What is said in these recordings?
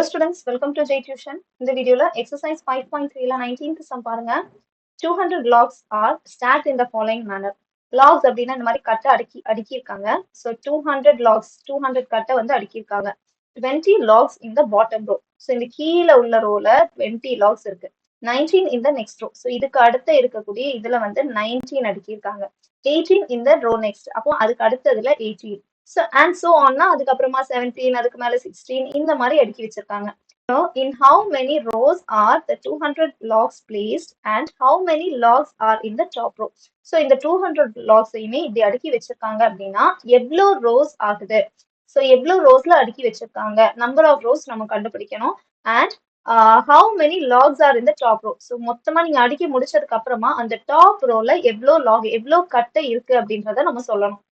Hello students, welcome to J Tuition. இந்த வீடியோல exercise 5.3ல 19th sum பாருங்க. 200 logs are stacked in the following manner. Logs அப்படின்னா இந்த மாதிரி கட்டை அடுக்கி இருக்காங்க. So 200 logs, 200 கட்டை வந்து அடுக்கியிருக்காங்க. 20 logs in the bottom row. So இந்த கீழே உள்ள ரோல 20 logs இருக்கு. 19 in the next row. So இதுக்கு அடுத்து இருக்கக்கூடிய இதுல வந்து 19 அடுக்கியிருக்காங்க. 18 in the row next. அப்போ அதுக்கு அடுத்ததுல 18. So and so on அதுக்கப்புறமா 17 அதுக்கு மேல 16 இந்த மாதிரி அடுக்கி வச்சிருக்காங்க. So in how many rows are the 200 logs placed and how many logs are in the top row? So இந்த 200 logsயுமே இப்படி அடுக்கி வச்சிருக்காங்க அப்படின்னா எவ்வளோ rows ஆகுது? So எவ்வளோ rowsல அடுக்கி வச்சிருக்காங்க? Number of rows நம்ம கண்டுபிடிக்கணும். And how many logs are in the top row? So மொத்தமா நீங்க அடுக்கி முடிச்சதுக்கு அப்புறமா அந்த top rowல எவ்வளோ log எவ்வளோ கட்டை இருக்கு அப்படின்றத நம்ம சொல்லணும்.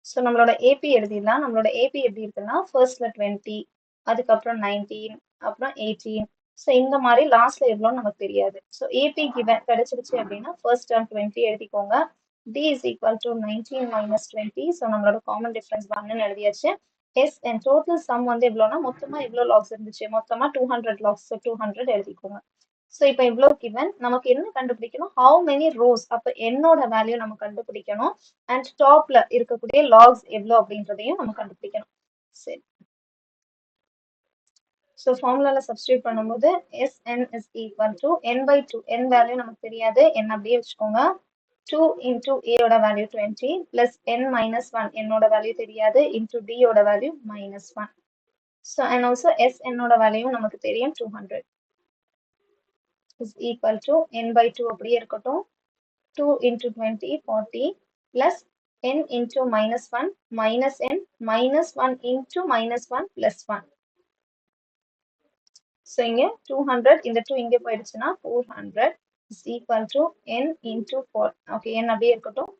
ஸோ நம்மளோட ஏபி எழுதிடலாம். நம்மளோட ஏபி எப்படி இருக்குன்னா ஃபர்ஸ்ட்ல 20, அதுக்கப்புறம் 19, அப்புறம் 18. ஸோ இந்த மாதிரி லாஸ்ட்ல எவ்வளோன்னு நமக்கு தெரியாது. ஸோ ஏபி கிவன் கிடைச்சிருச்சு அப்படின்னா ஃபர்ஸ்ட் டேர்ம் 20 எழுதிக்கோங்க. T is equal to 19 minus 20. So நம்மளோட காமன் டிஃபரன்ஸ் 1ன்னு எழுதியாச்சு. எஸ் அண்ட் டோட்டல் சம் வந்து எவ்வளோனா மொத்தமா எவ்வளோ லாக்ஸ் இருந்துச்சு, மொத்தமா 200 லாக்ஸ். ஸோ 200 எழுதிக்கோங்க. ஸோ இப்போ இவ்வளோ கிவன் நமக்கு என்ன கண்டுபிடிக்கணும், ஹவு மெனி ரோஸ், அப்போ என்னோட வேல்யூ நம்ம கண்டுபிடிக்கணும். அண்ட் டாப்ல இருக்கக்கூடிய லாக்ஸ் எவ்வளோ அப்படின்றதையும் நம்ம கண்டுபிடிக்கணும். சரி, ஸோ ஃபார்முலால சப்ஸ்டியூட் பண்ணும்போது Sn is equal to n by 2. n value நமக்கு தெரியாது, n அப்படியே வச்சுக்கோங்க. 2 இன்டூ ஏயோட வேல்யூ 20 பிளஸ் n மைனஸ் 1 என்னோட வேல்யூ தெரியாது இன்டூ டியோட value minus 1. So and also Snோட வேல்யூ நமக்கு தெரியும் 200 is equal to n by 2 அப்படியே இருக்கட்டும். 2 into 20 40 plus n into minus 1 minus n minus 1 into minus 1 plus 1. So இங்க 200 இந்த 2 இங்க போயிடுச்சுன்னா 400 is equal to n into 4. Okay, n அப்படியே இருக்கட்டும்.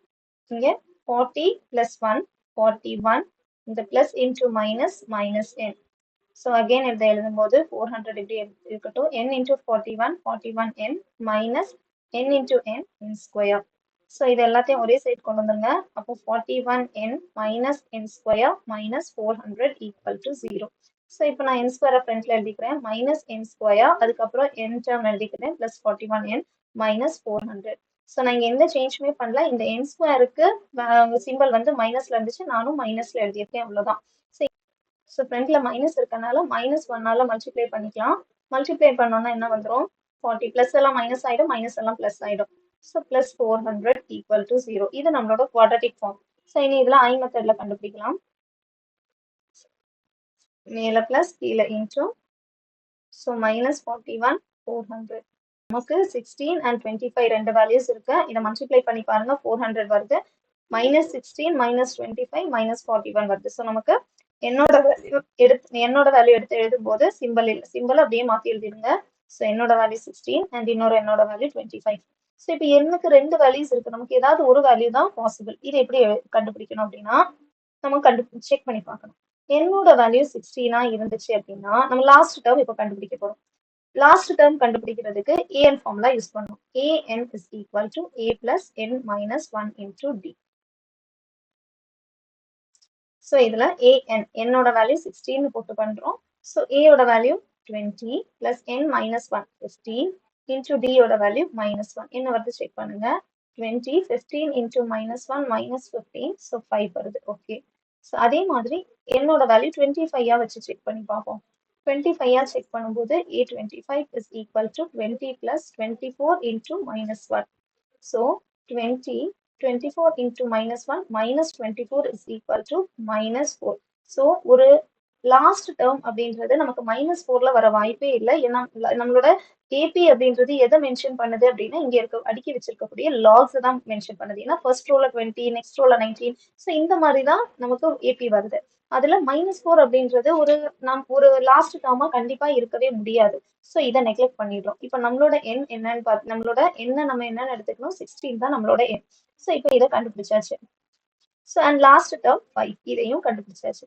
இங்க 40 plus 1 41 இந்த plus into minus minus n. So again இதை எழுதும்போது 400 இப்படி இருக்கட்டும். n into 41 41n minus n into n n square. So இது எல்லாத்தையும் ஒரே சைடு கொண்டு வந்துருங்க. அப்போ 41n minus n square minus 400 equal to 0. So இப்போ நான் n square ஃப்ரண்ட்ல எழுதிக்கிறேன். minus n square அதுக்கப்புறம் n term எழுதிக்கிறேன் plus 41n minus 400. ஸோ நான் இங்கே எந்த சேஞ்சுமே பண்ணல. இந்த n ஸ்கொயருக்கு சிம்பிள் வந்து மைனஸ்ல இருந்துச்சு, நானும் மைனஸ்ல எழுதியிருக்கேன், அவ்வளோதான். ஸோ ஃப்ரண்ட்ல மைனஸ் இருக்கனால மைனஸ் 1ஆல மல்டிப்ளை பண்ணிக்கலாம். மல்டிப்ளை பண்ணோம்னா என்ன வந்துடும், 40 பிளஸ் எல்லாம் மைனஸ் ஆயிடும், மைனஸ் எல்லாம் பிளஸ் ஆயிடும். So plus 400 equal to 0. இது நம்மளோட குவாட்ரட்டிக் ஃபார்ம். ஸோ இனி இதில் ஐ மெத்தட்ல கண்டுபிடிக்கலாம். மேல பிளஸ் கீழே இன்டூ. So minus 41 400. நமக்கு 16 அண்ட் 25 ரெண்டு வேல்யூஸ் இருக்கு. இதை மல்டிப்ளை பண்ணி பாருங்க, 400 வருது. மைனஸ் 16 மைனஸ் 25 மைனஸ் 41 வருது. ஸோ நமக்கு என்னோட வேல்யூ எடுத்து எழுதும் போது சிம்பிள் அப்படியே மாத்தி எழுதிடுங்க. ஸோ என்னோட வேல்யூ 16 அண்ட் என்னோட வேல்யூ 25. ஸோ இப்போ எனக்கு ரெண்டு வேல்யூஸ் இருக்கு, நமக்கு ஏதாவது ஒரு வேல்யூ தான் பாசிபிள். இது எப்படி கண்டுபிடிக்கணும் அப்படின்னா நம்ம செக் பண்ணி பார்க்கணும். என்னோட வேல்யூ 16 இருந்துச்சு அப்படின்னா நம்ம லாஸ்ட் டேர்ம் இப்போ கண்டுபிடிக்க போறோம். லாஸ்ட் டேர்ம் கண்டுபிடிக்கிறதுக்கு an ஃபார்முலா யூஸ் பண்ணணும். an is equal to a plus n minus 1 into d. So இதில் என்னோட வேல்யூ 16 போட்டு பண்ணுறோம். ஸோ ஏயோட value 20 plus n minus 1 15 into டியோட வேல்யூ மைனஸ் 1. என்ன வருது செக் பண்ணுங்க. 20 15 இன்டூ மைனஸ் 1 மைனஸ் 15. ஸோ 5 வருது. ஓகே, ஸோ அதே மாதிரி என்னோட வேல்யூ 25 வச்சு செக் பண்ணி பார்ப்போம். 25 செக் பண்ணும்போது a25 is equal to 20 plus 24 into minus 1. So 24 into minus 1 minus 24 is equal to minus 4. So ஒரு லாஸ்ட் டேர்ம் அப்படின்றது நமக்கு மைனஸ் 4ல வர வாய்ப்பே இல்லை. ஏன்னா நம்மளோட ஏபி அப்படின்றது எதை மென்ஷன் பண்ணுது அப்படின்னா இங்க அடுக்கி வச்சிருக்கக்கூடிய லாக்ஸ் தான் மென்ஷன் பண்ணுது. ஏன்னா ஃபர்ஸ்ட் ரோல 20 நெக்ஸ்ட் ரோல 19. ஸோ இந்த மாதிரி தான் நமக்கு ஏபி வருது. அதுல -4 அப்படின்றது ஒரு லாஸ்ட் டேர்மா கண்டிப்பா இருக்கவே முடியாது. ஸோ இதை நெக்லெக்ட் பண்ணிடுறோம். இப்போ நம்மளோட எண் என்னன்னு பார்த்து நம்மளோட நம்ம என்னன்னு எடுத்துக்கணும், 16 தான் நம்மளோட எண். ஸோ இப்போ இதை கண்டுபிடிச்சாச்சு. ஸோ அண்ட் லாஸ்ட் டேர்ம் 5 இதையும் கண்டுபிடிச்சாச்சு.